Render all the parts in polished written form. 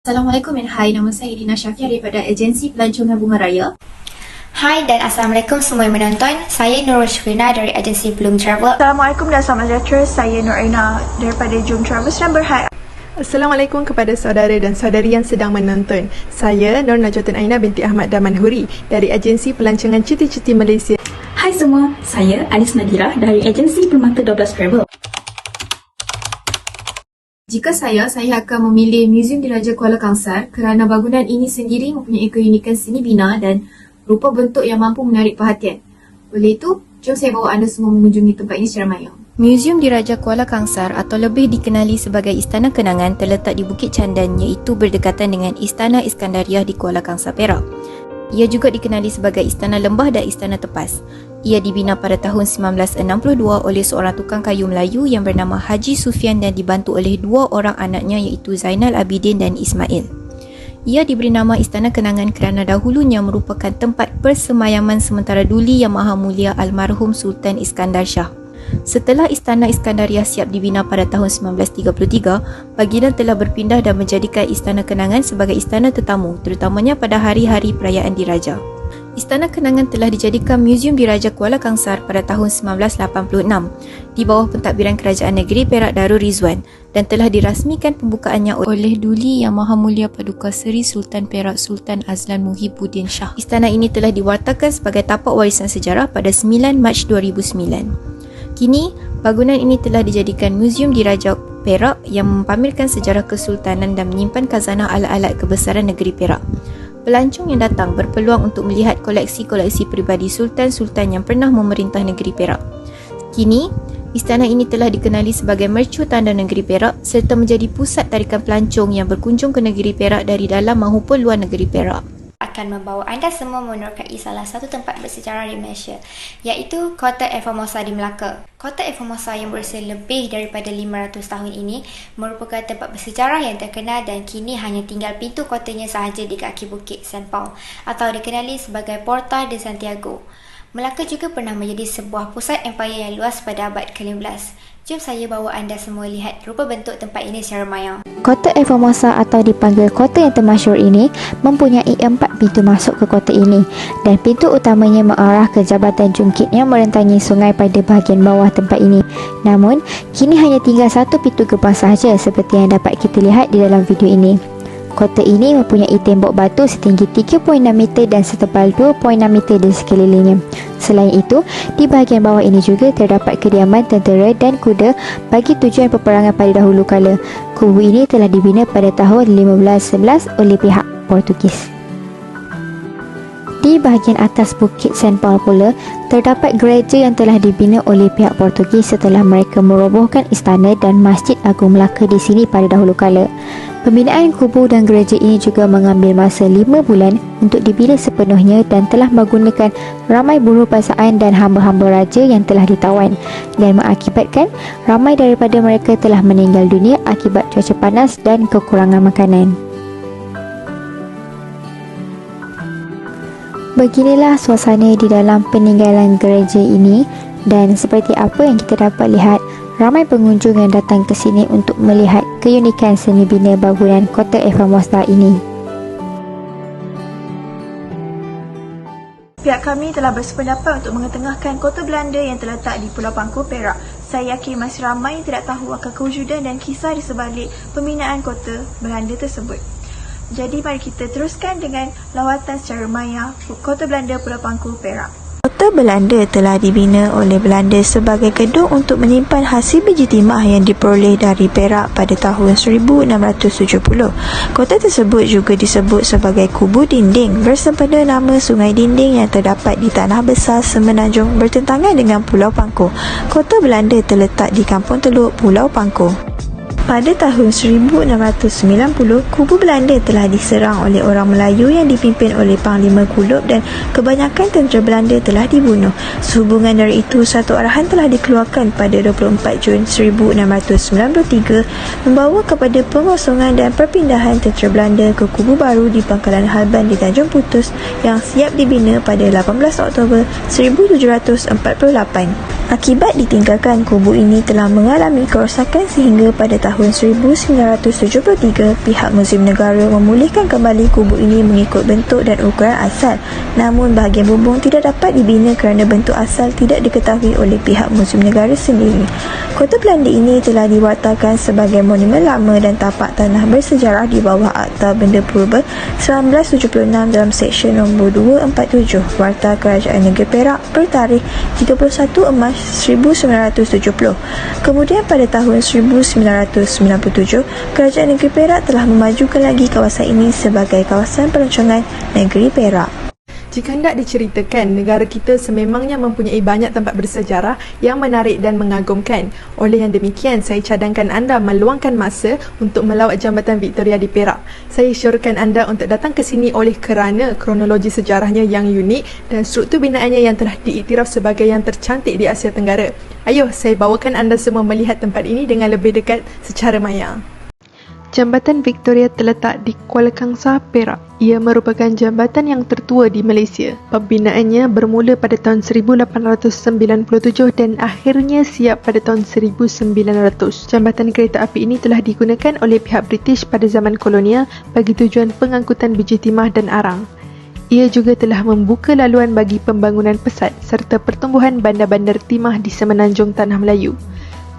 Assalamualaikum dan hai, nama saya Dina Syafia daripada Agensi Pelancongan Bunga Raya. Hai dan Assalamualaikum semua yang menonton. Saya Nurul Syukrina dari agensi Bloom Travel. Assalamualaikum dan selamat sejahtera. Saya Nur Aina daripada Jom Travel Sedang Berhad. Assalamualaikum kepada saudara dan saudari yang sedang menonton. Saya Nur Najwatun Aina binti Ahmad Damanhuri dari Agensi Pelancongan Cuti-Cuti Malaysia. Hai semua, saya Anis Nadira dari Agensi Permata 12 Travel. Jika saya akan memilih Museum Diraja Kuala Kangsar kerana bangunan ini sendiri mempunyai keunikan seni bina dan rupa bentuk yang mampu menarik perhatian. Oleh itu, jom saya bawa anda semua mengunjungi tempat ini secara maya. Museum Diraja Kuala Kangsar atau lebih dikenali sebagai Istana Kenangan terletak di Bukit Candan iaitu berdekatan dengan Istana Iskandariah di Kuala Kangsar, Perak. Ia juga dikenali sebagai Istana Lembah dan Istana Tepas. Ia dibina pada tahun 1962 oleh seorang tukang kayu Melayu yang bernama Haji Sufian dan dibantu oleh dua orang anaknya iaitu Zainal Abidin dan Ismail. Ia diberi nama Istana Kenangan kerana dahulunya merupakan tempat persemayaman sementara duli Yang Maha Mulia almarhum Sultan Iskandar Shah. Setelah Istana Iskandariah siap dibina pada tahun 1933, baginda telah berpindah dan menjadikan Istana Kenangan sebagai istana tetamu, terutamanya pada hari-hari perayaan diraja. Istana Kenangan telah dijadikan Museum Diraja Kuala Kangsar pada tahun 1986 di bawah pentadbiran Kerajaan Negeri Perak Darul Rizwan dan telah dirasmikan pembukaannya oleh Duli Yang Maha Mulia Paduka Seri Sultan Perak Sultan Azlan Muhibbuddin Shah. Istana ini telah diwartakan sebagai tapak warisan sejarah pada 9 Mac 2009. Kini, bangunan ini telah dijadikan Museum Diraja Perak yang mempamerkan sejarah kesultanan dan menyimpan khazanah alat-alat kebesaran negeri Perak. Pelancong yang datang berpeluang untuk melihat koleksi-koleksi peribadi sultan-sultan yang pernah memerintah negeri Perak. Kini, istana ini telah dikenali sebagai mercu tanda negeri Perak serta menjadi pusat tarikan pelancong yang berkunjung ke negeri Perak dari dalam maupun luar negeri Perak. Akan membawa anda semua menerokai salah satu tempat bersejarah di Malaysia, iaitu Kota Formosa di Melaka. Kota Formosa yang berusia lebih daripada 500 tahun ini merupakan tempat bersejarah yang terkenal dan kini hanya tinggal pintu kotanya sahaja di kaki bukit St. Paul atau dikenali sebagai Porta de Santiago. Melaka juga pernah menjadi sebuah pusat empayar yang luas pada abad ke-15. Jom saya bawa anda semua lihat rupa bentuk tempat ini secara maya. Kota Formosa atau dipanggil kota yang termasyhur ini mempunyai 4 pintu masuk ke kota ini dan pintu utamanya mengarah ke Jabatan Jungkit yang merentangi sungai pada bahagian bawah tempat ini. Namun, kini hanya tinggal satu pintu gerbang sahaja seperti yang dapat kita lihat di dalam video ini. Kota ini mempunyai tembok batu setinggi 3.6 meter dan setebal 2.6 meter di sekelilingnya. Selain itu, di bahagian bawah ini juga terdapat kediaman tentera dan kuda bagi tujuan peperangan pada dahulu kala. Kubu ini telah dibina pada tahun 1511 oleh pihak Portugis. Di bahagian atas Bukit St. Paul pula, terdapat gereja yang telah dibina oleh pihak Portugis setelah mereka merobohkan istana dan Masjid Agung Melaka di sini pada dahulu kala. Pembinaan kubu dan gereja ini juga mengambil masa 5 bulan untuk dibina sepenuhnya dan telah menggunakan ramai buruh paksaan dan hamba-hamba raja yang telah ditawan dan mengakibatkan ramai daripada mereka telah meninggal dunia akibat cuaca panas dan kekurangan makanan. Beginilah suasana di dalam peninggalan gereja ini dan seperti apa yang kita dapat lihat, ramai pengunjung yang datang ke sini untuk melihat keunikan seni bina bangunan Kota Formosa ini. Pihak kami telah bersependapat untuk mengetengahkan kota Belanda yang terletak di Pulau Pangku, Perak. Saya yakin masih ramai yang tidak tahu akan kewujudan dan kisah di sebalik pembinaan kota Belanda tersebut. Jadi mari kita teruskan dengan lawatan secara maya Kota Belanda Pulau Pangku, Perak. Kota Belanda telah dibina oleh Belanda sebagai gedung untuk menyimpan hasil biji timah yang diperoleh dari Perak pada tahun 1670. Kota tersebut juga disebut sebagai Kubu Dinding bersempena nama Sungai Dinding yang terdapat di Tanah Besar Semenanjung bertentangan dengan Pulau Pangku. Kota Belanda terletak di Kampung Teluk, Pulau Pangku. Pada tahun 1690, kubu Belanda telah diserang oleh orang Melayu yang dipimpin oleh Panglima Kulub dan kebanyakan tentera Belanda telah dibunuh. Sehubungan dari itu, satu arahan telah dikeluarkan pada 24 Jun 1693 membawa kepada pengosongan dan perpindahan tentera Belanda ke kubu baru di Pangkalan Halban di Tanjung Putus yang siap dibina pada 18 Oktober 1748. Akibat ditinggalkan, kubu ini telah mengalami kerosakan sehingga pada tahun 1973 pihak Muzium Negara memulihkan kembali kubu ini mengikut bentuk dan ukuran asal. Namun bahagian bumbung tidak dapat dibina kerana bentuk asal tidak diketahui oleh pihak Muzium Negara sendiri. Kota Belanda ini telah diwartakan sebagai monumen lama dan tapak tanah bersejarah di bawah Akta Benda Purba 1976 dalam Seksyen nombor 247 Warta Kerajaan Negeri Perak bertarikh 31 Mac 1970. Kemudian pada tahun 1997, Kerajaan Negeri Perak telah memajukan lagi kawasan ini sebagai kawasan pelancongan Negeri Perak. Jika hendak diceritakan, negara kita sememangnya mempunyai banyak tempat bersejarah yang menarik dan mengagumkan. Oleh yang demikian, saya cadangkan anda meluangkan masa untuk melawat Jambatan Victoria di Perak. Saya syorkan anda untuk datang ke sini oleh kerana kronologi sejarahnya yang unik dan struktur binaannya yang telah diiktiraf sebagai yang tercantik di Asia Tenggara. Ayo, saya bawakan anda semua melihat tempat ini dengan lebih dekat secara maya. Jambatan Victoria terletak di Kuala Kangsar, Perak. Ia merupakan jambatan yang tertua di Malaysia. Pembinaannya bermula pada tahun 1897 dan akhirnya siap pada tahun 1900. Jambatan kereta api ini telah digunakan oleh pihak British pada zaman kolonial bagi tujuan pengangkutan biji timah dan arang. Ia juga telah membuka laluan bagi pembangunan pesat serta pertumbuhan bandar-bandar timah di semenanjung Tanah Melayu.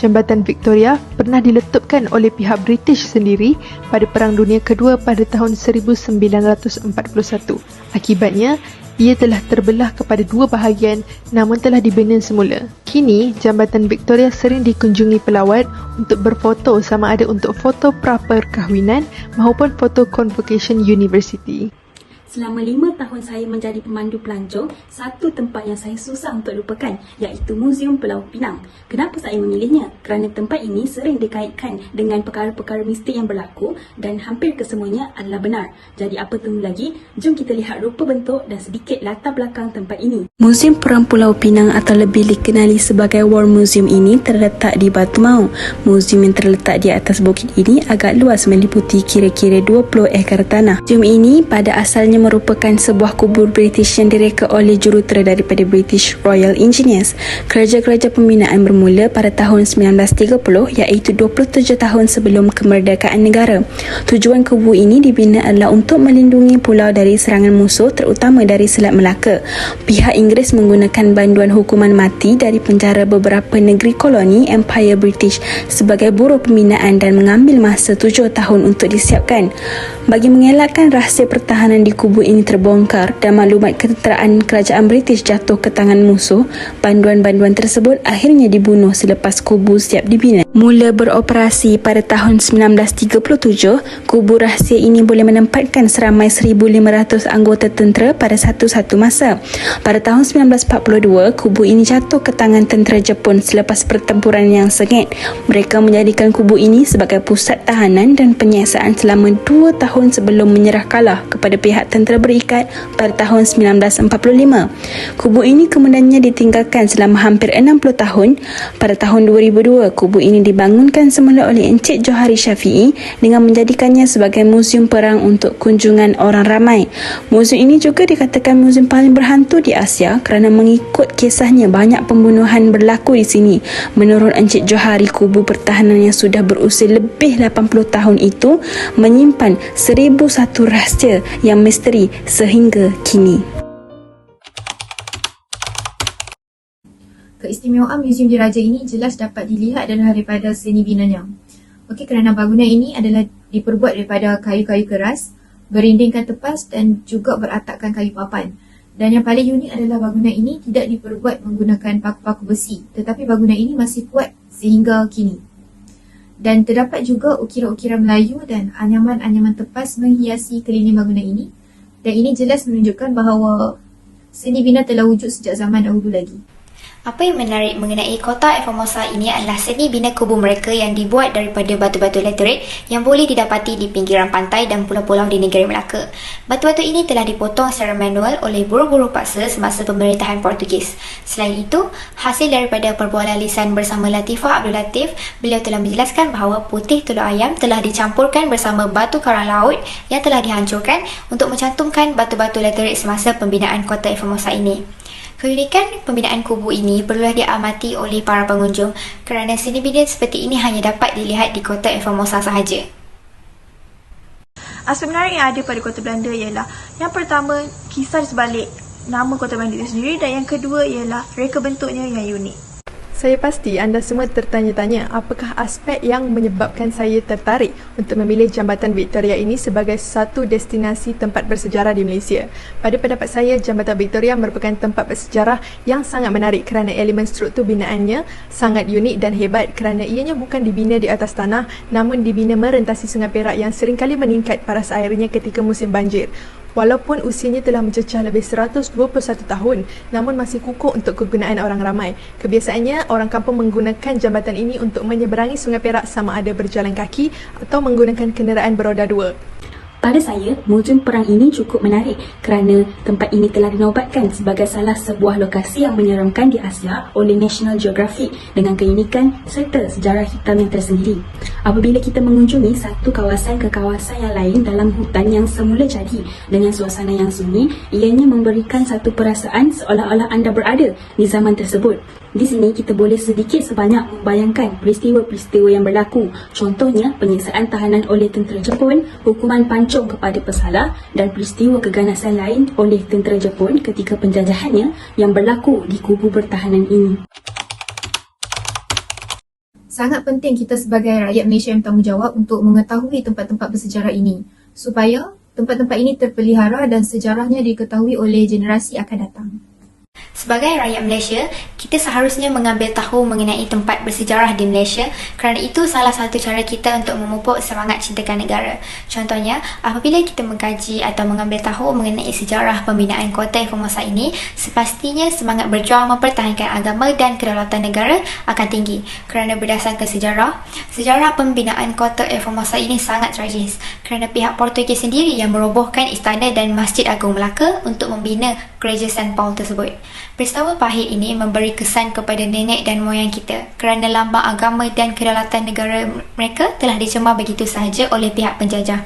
Jambatan Victoria pernah diletupkan oleh pihak British sendiri pada Perang Dunia Kedua pada tahun 1941. Akibatnya, ia telah terbelah kepada dua bahagian namun telah dibina semula. Kini, Jambatan Victoria sering dikunjungi pelawat untuk berfoto sama ada untuk foto pra-perkahwinan maupun foto convocation university. Selama 5 tahun saya menjadi pemandu pelancong, satu tempat yang saya susah untuk lupakan iaitu Muzium Pulau Pinang. Kenapa saya memilihnya? Kerana tempat ini sering dikaitkan dengan perkara-perkara mistik yang berlaku dan hampir kesemuanya adalah benar. Jadi apa tunggu lagi? Jom kita lihat rupa bentuk dan sedikit latar belakang tempat ini. Muzium Perang Pulau Pinang atau lebih dikenali sebagai War Museum ini terletak di Batu Maung. Muzium yang terletak di atas bukit ini agak luas meliputi kira-kira 20 ekar tanah. Muzium ini pada asalnya merupakan sebuah kubur British yang direka oleh jurutera daripada British Royal Engineers. Kerja-kerja pembinaan bermula pada tahun 1930 iaitu 27 tahun sebelum kemerdekaan negara. Tujuan kubu ini dibina adalah untuk melindungi pulau dari serangan musuh terutama dari Selat Melaka. Pihak Inggeris menggunakan banduan hukuman mati dari penjara beberapa negeri koloni Empire British sebagai buruh pembinaan dan mengambil masa 7 tahun untuk disiapkan. Bagi mengelakkan rahsia pertahanan di kubu ini terbongkar dan maklumat ketenteraan kerajaan British jatuh ke tangan musuh, banduan-banduan tersebut akhirnya dibunuh selepas kubu siap dibina. Mula beroperasi pada tahun 1937, kubu rahsia ini boleh menempatkan seramai 1,500 anggota tentera pada satu-satu masa. Pada tahun 1942, kubu ini jatuh ke tangan tentera Jepun selepas pertempuran yang sengit. Mereka menjadikan kubu ini sebagai pusat tahanan dan penyiasaan selama 2 tahun sebelum menyerah kalah kepada pihak tentera berikat pada tahun 1945. Kubu ini kemudiannya ditinggalkan selama hampir 60 tahun. Pada tahun 2002, kubu ini dibangunkan semula oleh Encik Johari Syafiee dengan menjadikannya sebagai muzium perang untuk kunjungan orang ramai. Muzium ini juga dikatakan muzium paling berhantu di Asia kerana mengikut kisahnya banyak pembunuhan berlaku di sini. Menurut Encik Johari, kubu pertahanan yang sudah berusia lebih 80 tahun itu menyimpan 1001 rahsia yang misteri sehingga kini. Keistimewaan Muzium Diraja ini jelas dapat dilihat daripada seni binanya. Okey, kerana bangunan ini adalah diperbuat daripada kayu-kayu keras, berindingkan tepas dan juga beratapkan kayu papan. Dan yang paling unik adalah bangunan ini tidak diperbuat menggunakan paku-paku besi, tetapi bangunan ini masih kuat sehingga kini. Dan terdapat juga ukiran-ukiran Melayu dan anyaman-anyaman tepas menghiasi keliling bangunan ini. Dan ini jelas menunjukkan bahawa seni bina telah wujud sejak zaman dahulu lagi. Apa yang menarik mengenai kota Formosa ini adalah seni bina kubu mereka yang dibuat daripada batu-batu laterite yang boleh didapati di pinggiran pantai dan pulau-pulau di negeri Melaka. Batu-batu ini telah dipotong secara manual oleh buruh-buruh paksa semasa pemerintahan Portugis. Selain itu, hasil daripada perbualan lisan bersama Latifah Abdul Latif, beliau telah menjelaskan bahawa putih telur ayam telah dicampurkan bersama batu karang laut yang telah dihancurkan untuk mencantumkan batu-batu laterite semasa pembinaan kota Formosa ini. Keunikan pembinaan kubu ini ini perlulah diamati oleh para pengunjung kerana seni bina seperti ini hanya dapat dilihat di kota Formosa sahaja. Aspek menarik yang ada pada Kota Belanda ialah yang pertama, kisah di sebalik nama Kota Belanda itu sendiri, dan yang kedua ialah reka bentuknya yang unik. Saya pasti anda semua tertanya-tanya apakah aspek yang menyebabkan saya tertarik untuk memilih Jambatan Victoria ini sebagai satu destinasi tempat bersejarah di Malaysia. Pada pendapat saya, Jambatan Victoria merupakan tempat bersejarah yang sangat menarik kerana elemen struktur binaannya sangat unik dan hebat kerana ianya bukan dibina di atas tanah namun dibina merentasi Sungai Perak yang seringkali meningkat paras airnya ketika musim banjir. Walaupun usianya telah mencecah lebih 121 tahun, namun masih kukuh untuk kegunaan orang ramai. Kebiasaannya, orang kampung menggunakan jambatan ini untuk menyeberangi Sungai Perak sama ada berjalan kaki atau menggunakan kenderaan beroda dua. Pada saya, Muzium Perang ini cukup menarik kerana tempat ini telah dinobatkan sebagai salah sebuah lokasi yang menyeramkan di Asia oleh National Geographic dengan keunikan serta sejarah hitam yang tersendiri. Apabila kita mengunjungi satu kawasan ke kawasan yang lain dalam hutan yang semula jadi dengan suasana yang sunyi, ianya memberikan satu perasaan seolah-olah anda berada di zaman tersebut. Di sini kita boleh sedikit sebanyak membayangkan peristiwa-peristiwa yang berlaku. Contohnya, penyiksaan tahanan oleh tentera Jepun, hukuman pancung kepada pesalah dan peristiwa keganasan lain oleh tentera Jepun ketika penjajahannya yang berlaku di kubu pertahanan ini. Sangat penting kita sebagai rakyat Malaysia yang bertanggungjawab untuk mengetahui tempat-tempat bersejarah ini supaya tempat-tempat ini terpelihara dan sejarahnya diketahui oleh generasi akan datang. Sebagai rakyat Malaysia, kita seharusnya mengambil tahu mengenai tempat bersejarah di Malaysia kerana itu salah satu cara kita untuk memupuk semangat cintakan negara. Contohnya, apabila kita mengkaji atau mengambil tahu mengenai sejarah pembinaan Kota Formosa ini, sepastinya semangat berjuang mempertahankan agama dan kedaulatan negara akan tinggi. Kerana berdasarkan sejarah pembinaan Kota Formosa ini sangat tragis kerana pihak Portugis sendiri yang merobohkan istana dan Masjid Agung Melaka untuk membina Gereja St. Paul tersebut. Peristiwa pahit ini memberi kesan kepada nenek dan moyang kita kerana lambang agama dan kedaulatan negara mereka telah dicemar begitu sahaja oleh pihak penjajah.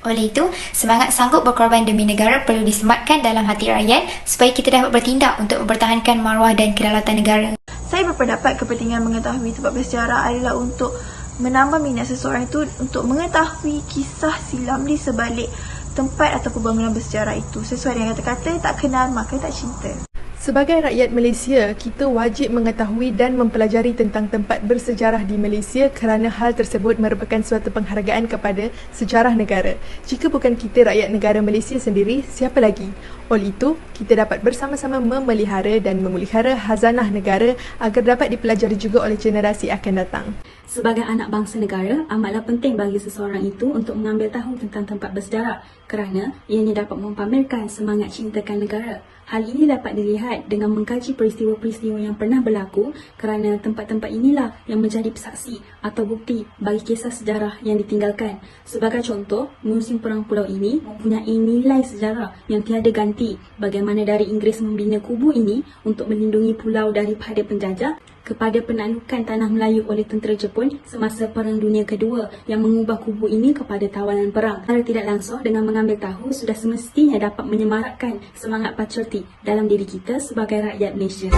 Oleh itu, semangat sanggup berkorban demi negara perlu disematkan dalam hati rakyat supaya kita dapat bertindak untuk mempertahankan maruah dan kedaulatan negara. Saya berpendapat kepentingan mengetahui tempat bersejarah adalah untuk menambah minat seseorang itu untuk mengetahui kisah silam di sebalik tempat atau bangunan bersejarah itu. Sesuai dengan kata-kata, tak kenal maka tak cinta. Sebagai rakyat Malaysia, kita wajib mengetahui dan mempelajari tentang tempat bersejarah di Malaysia kerana hal tersebut merupakan suatu penghargaan kepada sejarah negara. Jika bukan kita rakyat negara Malaysia sendiri, siapa lagi? Oleh itu, kita dapat bersama-sama memelihara dan memelihara khazanah negara agar dapat dipelajari juga oleh generasi akan datang. Sebagai anak bangsa negara, amatlah penting bagi seseorang itu untuk mengambil tahu tentang tempat bersejarah kerana ianya dapat mempamerkan semangat cintakan negara. Hal ini dapat dilihat dengan mengkaji peristiwa-peristiwa yang pernah berlaku kerana tempat-tempat inilah yang menjadi saksi atau bukti bagi kisah sejarah yang ditinggalkan. Sebagai contoh, Muzium Perang Pulau ini mempunyai nilai sejarah yang tiada ganti. Bagaimana dari Inggeris membina kubu ini untuk melindungi pulau daripada penjajah kepada penaklukan tanah Melayu oleh tentera Jepun semasa Perang Dunia Kedua yang mengubah kubu ini kepada tawanan perang. Secara tidak langsung, dengan mengambil tahu sudah semestinya dapat menyemarakkan semangat patriotik dalam diri kita sebagai rakyat Malaysia.